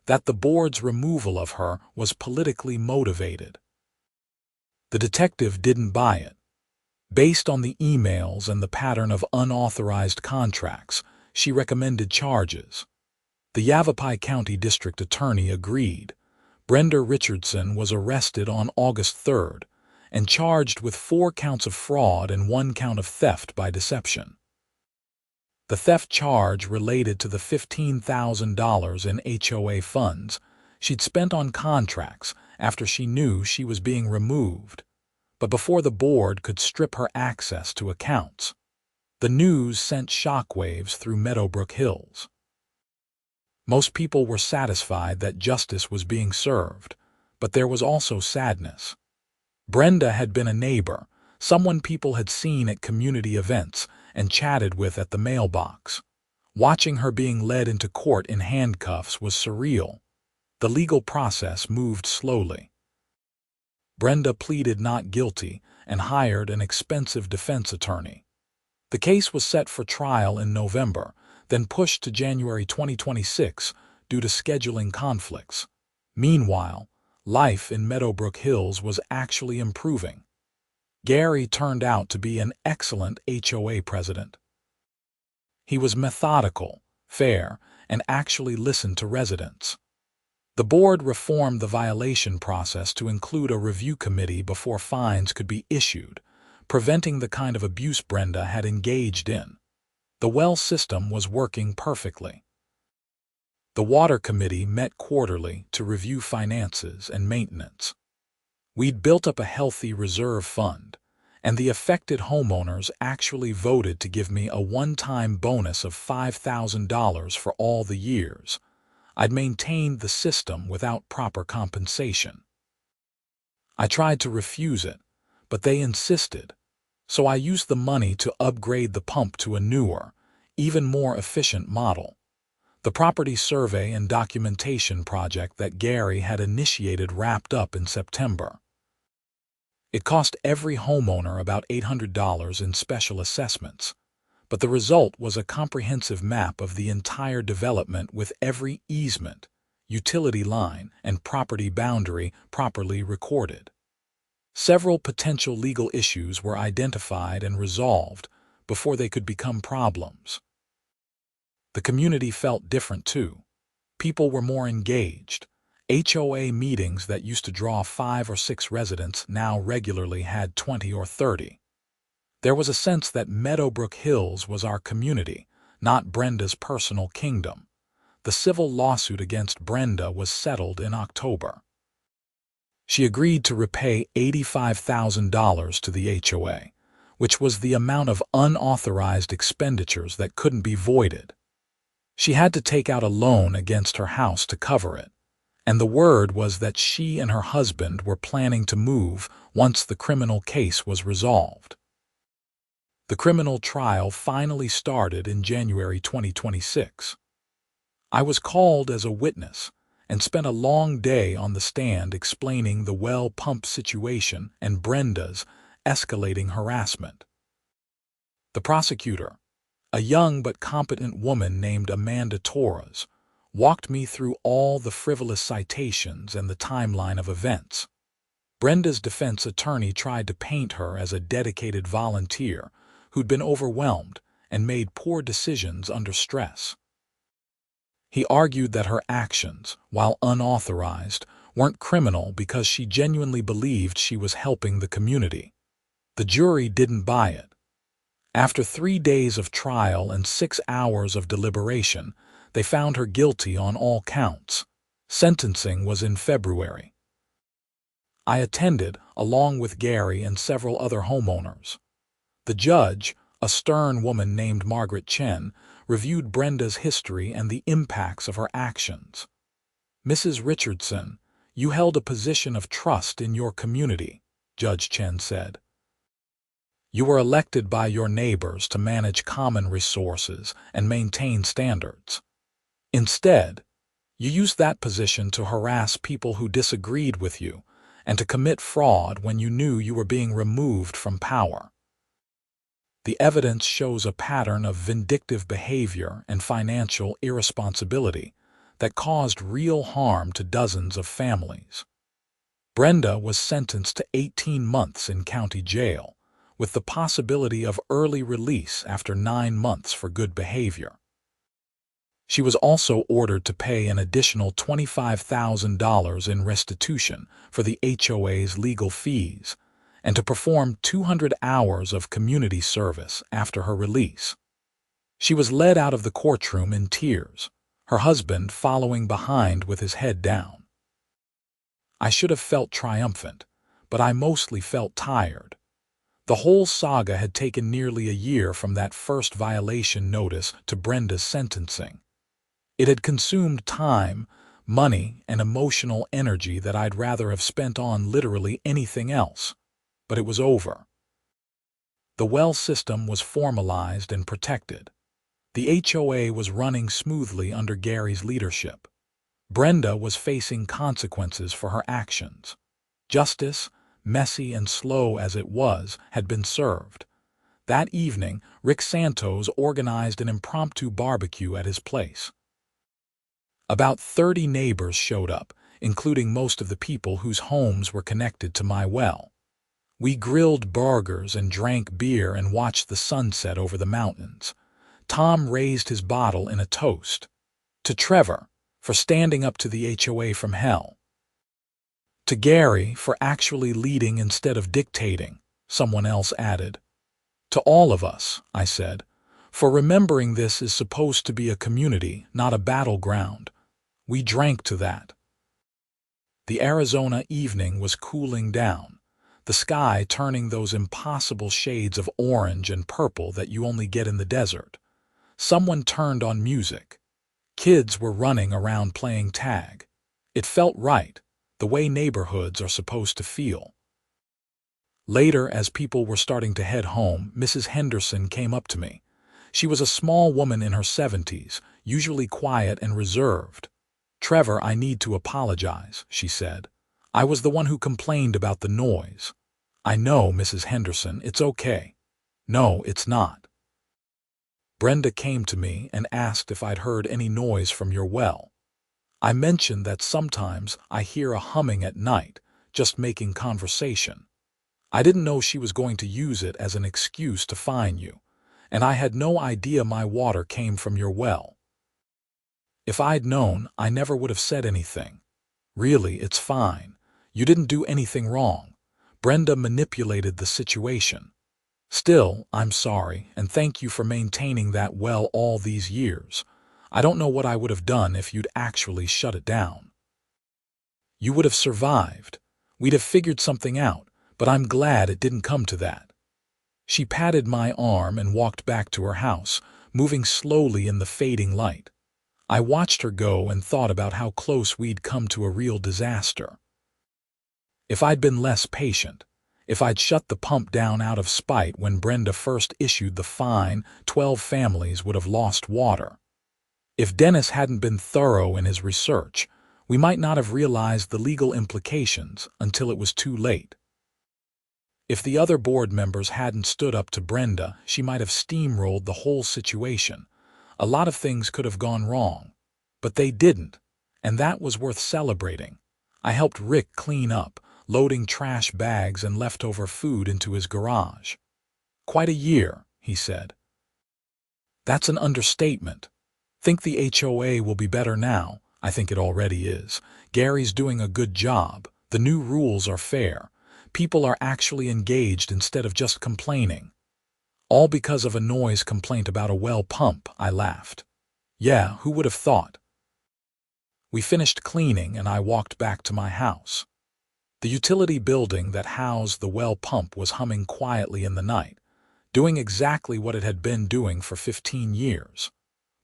that the board's removal of her was politically motivated. The detective didn't buy it. Based on the emails and the pattern of unauthorized contracts, she recommended charges. The Yavapai County District Attorney agreed. Brenda Richardson was arrested on August 3rd and charged with 4 counts of fraud and 1 count of theft by deception. The theft charge related to the $15,000 in HOA funds she'd spent on contracts after she knew she was being removed, but before the board could strip her access to accounts. The news sent shockwaves through Meadowbrook Hills. Most people were satisfied that justice was being served, but there was also sadness. Brenda had been a neighbor, someone people had seen at community events and chatted with at the mailbox. Watching her being led into court in handcuffs was surreal. The legal process moved slowly. Brenda pleaded not guilty and hired an expensive defense attorney. The case was set for trial in November, then pushed to January 2026 due to scheduling conflicts. Meanwhile, life in Meadowbrook Hills was actually improving. Gary turned out to be an excellent HOA president. He was methodical, fair, and actually listened to residents. The board reformed the violation process to include a review committee before fines could be issued, preventing the kind of abuse Brenda had engaged in. The well system was working perfectly. The water committee met quarterly to review finances and maintenance. We'd built up a healthy reserve fund, and the affected homeowners actually voted to give me a one-time bonus of $5,000 for all the years I'd maintained the system without proper compensation. I tried to refuse it, but they insisted, so I used the money to upgrade the pump to a newer, even more efficient model. The property survey and documentation project that Gary had initiated wrapped up in September. It cost every homeowner about $800 in special assessments, but the result was a comprehensive map of the entire development with every easement, utility line, and property boundary properly recorded. Several potential legal issues were identified and resolved before they could become problems. The community felt different too. People were more engaged. HOA meetings that used to draw 5 or 6 residents now regularly had 20 or 30. There was a sense that Meadowbrook Hills was our community, not Brenda's personal kingdom. The civil lawsuit against Brenda was settled in October. She agreed to repay $85,000 to the HOA, which was the amount of unauthorized expenditures that couldn't be voided. She had to take out a loan against her house to cover it, and the word was that she and her husband were planning to move once the criminal case was resolved. The criminal trial finally started in January 2026. I was called as a witness and spent a long day on the stand explaining the well pump situation and Brenda's escalating harassment. The prosecutor, a young but competent woman named Amanda Torres, walked me through all the frivolous citations and the timeline of events. Brenda's defense attorney tried to paint her as a dedicated volunteer who'd been overwhelmed and made poor decisions under stress. He argued that her actions, while unauthorized, weren't criminal because she genuinely believed she was helping the community. The jury didn't buy it. After 3 days of trial and 6 hours of deliberation, they found her guilty on all counts. Sentencing was in February. I attended, along with Gary and several other homeowners. The judge, a stern woman named Margaret Chen, reviewed Brenda's history and the impacts of her actions. "Mrs. Richardson, you held a position of trust in your community," Judge Chen said. "You were elected by your neighbors to manage common resources and maintain standards. Instead, you used that position to harass people who disagreed with you and to commit fraud when you knew you were being removed from power. The evidence shows a pattern of vindictive behavior and financial irresponsibility that caused real harm to dozens of families." Brenda was sentenced to 18 months in county jail, with the possibility of early release after 9 months for good behavior. She was also ordered to pay an additional $25,000 in restitution for the HOA's legal fees and to perform 200 hours of community service after her release. She was led out of the courtroom in tears, her husband following behind with his head down. I should have felt triumphant, but I mostly felt tired. The whole saga had taken nearly a year from that first violation notice to Brenda's sentencing. It had consumed time, money, and emotional energy that I'd rather have spent on literally anything else. But it was over. The well system was formalized and protected. The HOA was running smoothly under Gary's leadership. Brenda was facing consequences for her actions. Justice, messy and slow as it was, had been served. That evening, Rick Santos organized an impromptu barbecue at his place. About 30 neighbors showed up, including most of the people whose homes were connected to my well. We grilled burgers and drank beer and watched the sunset over the mountains. Tom raised his bottle in a toast. To Trevor, for standing up to the HOA from hell. To Gary, for actually leading instead of dictating, someone else added. To all of us, I said, for remembering this is supposed to be a community, not a battleground. We drank to that. The Arizona evening was cooling down, the sky turning those impossible shades of orange and purple that you only get in the desert. Someone turned on music. Kids were running around playing tag. It felt right, the way neighborhoods are supposed to feel. Later, as people were starting to head home, Mrs. Henderson came up to me. She was a small woman in her 70s, usually quiet and reserved. "Trevor, I need to apologize," she said. "I was the one who complained about the noise." "I know, Mrs. Henderson, it's okay." "No, it's not." Brenda came to me and asked if I'd heard any noise from your well. I mentioned that sometimes I hear a humming at night, just making conversation. I didn't know she was going to use it as an excuse to fine you, and I had no idea my water came from your well. If I'd known, I never would have said anything. Really, it's fine. You didn't do anything wrong. Brenda manipulated the situation. Still, I'm sorry, and thank you for maintaining that well all these years. I don't know what I would have done if you'd actually shut it down. You would have survived. We'd have figured something out, but I'm glad it didn't come to that. She patted my arm and walked back to her house, moving slowly in the fading light. I watched her go and thought about how close we'd come to a real disaster. If I'd been less patient, if I'd shut the pump down out of spite when Brenda first issued the fine, 12 families would have lost water. If Dennis hadn't been thorough in his research, we might not have realized the legal implications until it was too late. If the other board members hadn't stood up to Brenda, she might have steamrolled the whole situation. A lot of things could have gone wrong, but they didn't, and that was worth celebrating. I helped Rick clean up, loading trash bags and leftover food into his garage. "Quite a year," he said. "That's an understatement. Think the HOA will be better now?" "I think it already is. Gary's doing a good job. The new rules are fair. People are actually engaged instead of just complaining." "All because of a noise complaint about a well pump," I laughed. "Yeah, who would have thought?" We finished cleaning and I walked back to my house. The utility building that housed the well pump was humming quietly in the night, doing exactly what it had been doing for 15 years,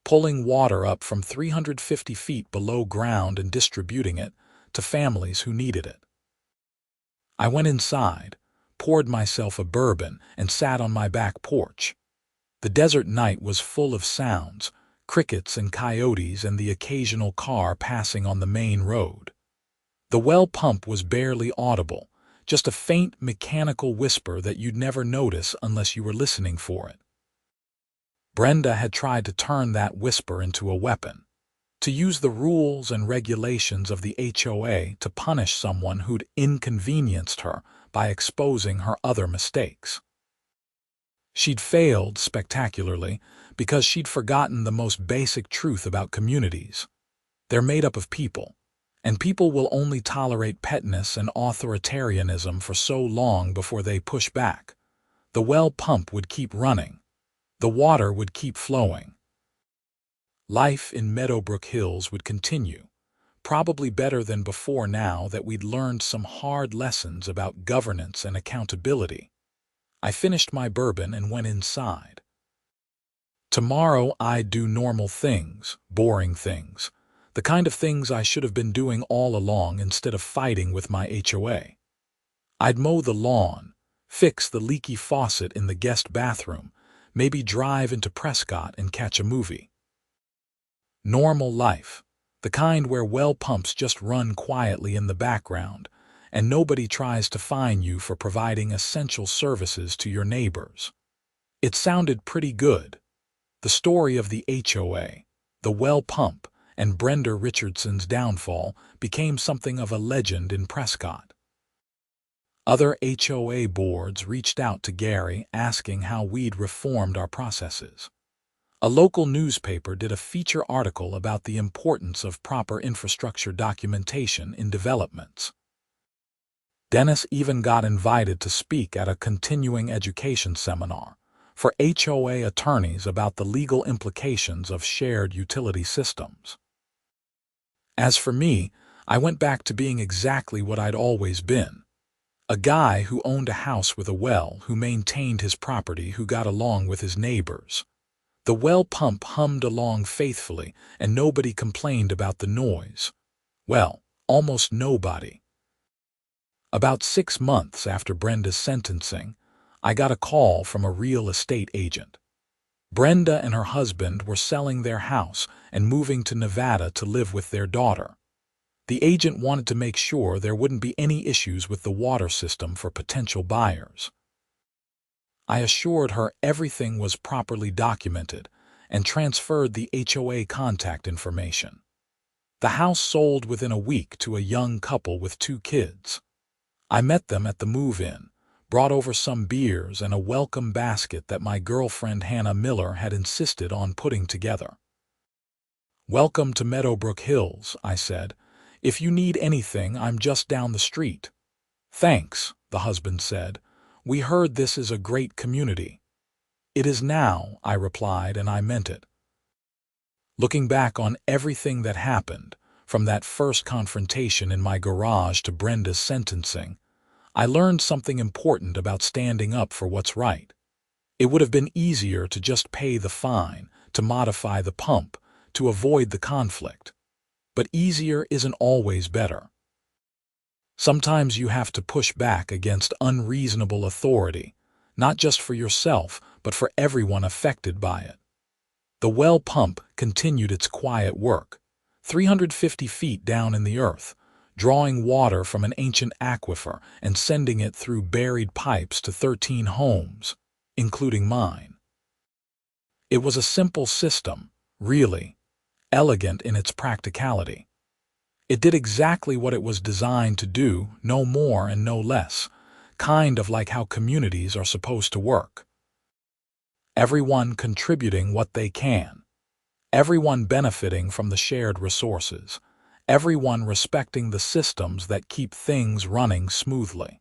pulling water up from 350 feet below ground and distributing it to families who needed it. I went inside, poured myself a bourbon, and sat on my back porch. The desert night was full of sounds, crickets and coyotes and the occasional car passing on the main road. The well pump was barely audible, just a faint mechanical whisper that you'd never notice unless you were listening for it. Brenda had tried to turn that whisper into a weapon, to use the rules and regulations of the HOA to punish someone who'd inconvenienced her by exposing her other mistakes. She'd failed spectacularly because she'd forgotten the most basic truth about communities. They're made up of people, and people will only tolerate pettiness and authoritarianism for so long before they push back. The well pump would keep running. The water would keep flowing. Life in Meadowbrook Hills would continue, probably better than before now that we'd learned some hard lessons about governance and accountability. I finished my bourbon and went inside. Tomorrow I'd do normal things, boring things, the kind of things I should have been doing all along instead of fighting with my HOA. I'd mow the lawn, fix the leaky faucet in the guest bathroom, maybe drive into Prescott and catch a movie. Normal life, the kind where well pumps just run quietly in the background, and nobody tries to fine you for providing essential services to your neighbors. It sounded pretty good. The story of the HOA, the well pump, and Brenda Richardson's downfall became something of a legend in Prescott. Other HOA boards reached out to Gary asking how we'd reformed our processes. A local newspaper did a feature article about the importance of proper infrastructure documentation in developments. Dennis even got invited to speak at a continuing education seminar for HOA attorneys about the legal implications of shared utility systems. As for me, I went back to being exactly what I'd always been. A guy who owned a house with a well, who maintained his property, who got along with his neighbors. The well pump hummed along faithfully, and nobody complained about the noise. Well, almost nobody. About 6 months after Brenda's sentencing, I got a call from a real estate agent. Brenda and her husband were selling their house and moving to Nevada to live with their daughter. The agent wanted to make sure there wouldn't be any issues with the water system for potential buyers. I assured her everything was properly documented and transferred the HOA contact information. The house sold within a week to a young couple with 2 kids. I met them at the move-in, brought over some beers and a welcome basket that my girlfriend Hannah Miller had insisted on putting together. "Welcome to Meadowbrook Hills," I said. "If you need anything, I'm just down the street." "Thanks," the husband said. "We heard this is a great community." "It is now," I replied, and I meant it. Looking back on everything that happened, from that first confrontation in my garage to Brenda's sentencing, I learned something important about standing up for what's right. It would have been easier to just pay the fine, to modify the pump, to avoid the conflict. But easier isn't always better. Sometimes you have to push back against unreasonable authority, not just for yourself, but for everyone affected by it. The well pump continued its quiet work, 350 feet down in the earth, drawing water from an ancient aquifer and sending it through buried pipes to 13 homes, including mine. It was a simple system, really, elegant in its practicality. It did exactly what it was designed to do, no more and no less, kind of like how communities are supposed to work. Everyone contributing what they can, everyone benefiting from the shared resources, everyone respecting the systems that keep things running smoothly.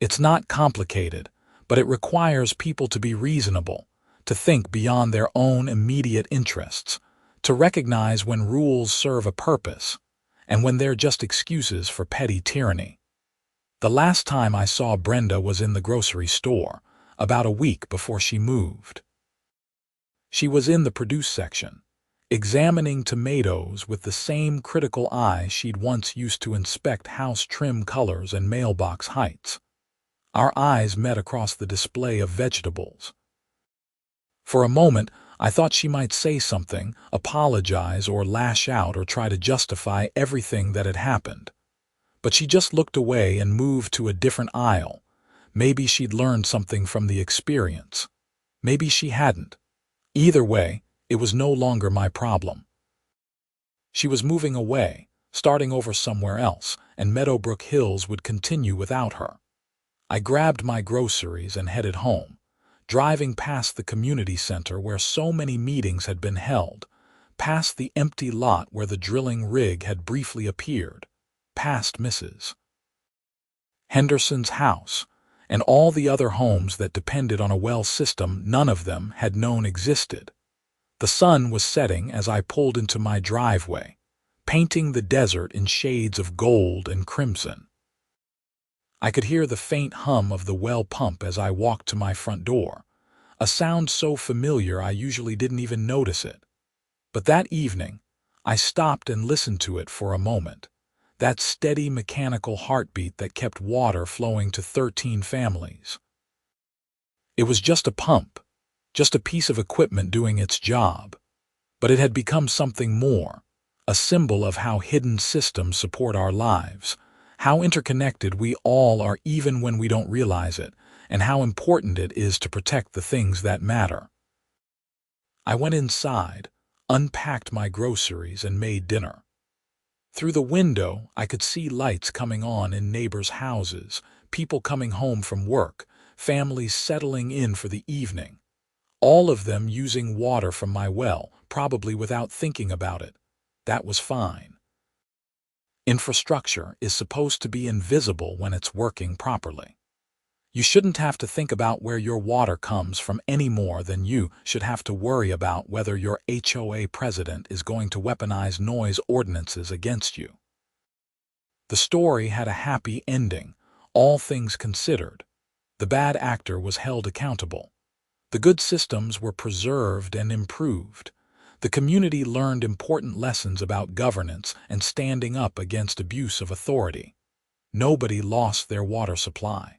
It's not complicated, but it requires people to be reasonable, to think beyond their own immediate interests, to recognize when rules serve a purpose, and when they're just excuses for petty tyranny. The last time I saw Brenda was in the grocery store, about a week before she moved. She was in the produce section, examining tomatoes with the same critical eye she'd once used to inspect house trim colors and mailbox heights. Our eyes met across the display of vegetables. For a moment, I thought she might say something, apologize or lash out or try to justify everything that had happened. But she just looked away and moved to a different aisle. Maybe she'd learned something from the experience. Maybe she hadn't. Either way, it was no longer my problem. She was moving away, starting over somewhere else, and Meadowbrook Hills would continue without her. I grabbed my groceries and headed home, driving past the community center where so many meetings had been held, past the empty lot where the drilling rig had briefly appeared, past Mrs. Henderson's house, and all the other homes that depended on a well system none of them had known existed. The sun was setting as I pulled into my driveway, painting the desert in shades of gold and crimson. I could hear the faint hum of the well pump as I walked to my front door, a sound so familiar I usually didn't even notice it. But that evening, I stopped and listened to it for a moment, that steady mechanical heartbeat that kept water flowing to 13 families. It was just a pump, just a piece of equipment doing its job, but it had become something more, a symbol of how hidden systems support our lives, how interconnected we all are even when we don't realize it, and how important it is to protect the things that matter. I went inside, unpacked my groceries, and made dinner. Through the window, I could see lights coming on in neighbors' houses, people coming home from work, families settling in for the evening, all of them using water from my well, probably without thinking about it. That was fine. Infrastructure is supposed to be invisible when it's working properly. You shouldn't have to think about where your water comes from any more than you should have to worry about whether your HOA president is going to weaponize noise ordinances against you. The story had a happy ending, all things considered. The bad actor was held accountable. The good systems were preserved and improved. The community learned important lessons about governance and standing up against abuse of authority. Nobody lost their water supply.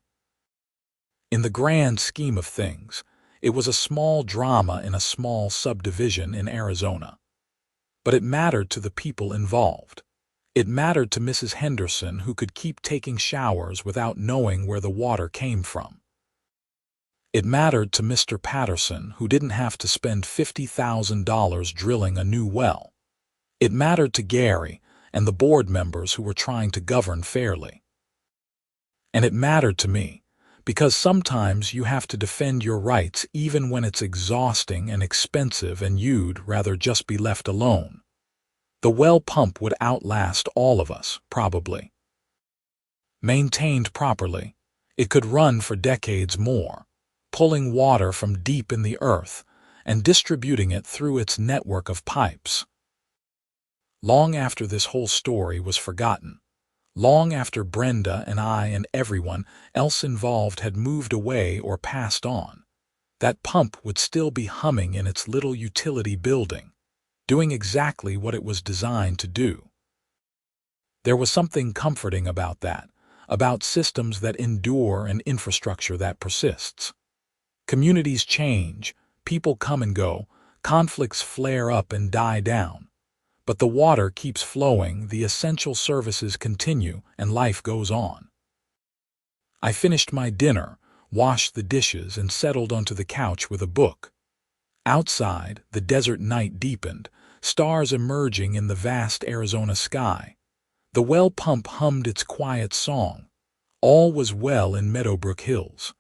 In the grand scheme of things, it was a small drama in a small subdivision in Arizona. But it mattered to the people involved. It mattered to Mrs. Henderson, who could keep taking showers without knowing where the water came from. It mattered to Mr. Patterson, who didn't have to spend $50,000 drilling a new well. It mattered to Gary and the board members who were trying to govern fairly. And it mattered to me, because sometimes you have to defend your rights even when it's exhausting and expensive and you'd rather just be left alone. The well pump would outlast all of us, probably. Maintained properly, it could run for decades more, pulling water from deep in the earth and distributing it through its network of pipes. Long after this whole story was forgotten, long after Brenda and I and everyone else involved had moved away or passed on, that pump would still be humming in its little utility building, doing exactly what it was designed to do. There was something comforting about that, about systems that endure and infrastructure that persists. Communities change, people come and go, conflicts flare up and die down. But the water keeps flowing, the essential services continue, and life goes on. I finished my dinner, washed the dishes, and settled onto the couch with a book. Outside, the desert night deepened, stars emerging in the vast Arizona sky. The well pump hummed its quiet song. All was well in Meadowbrook Hills.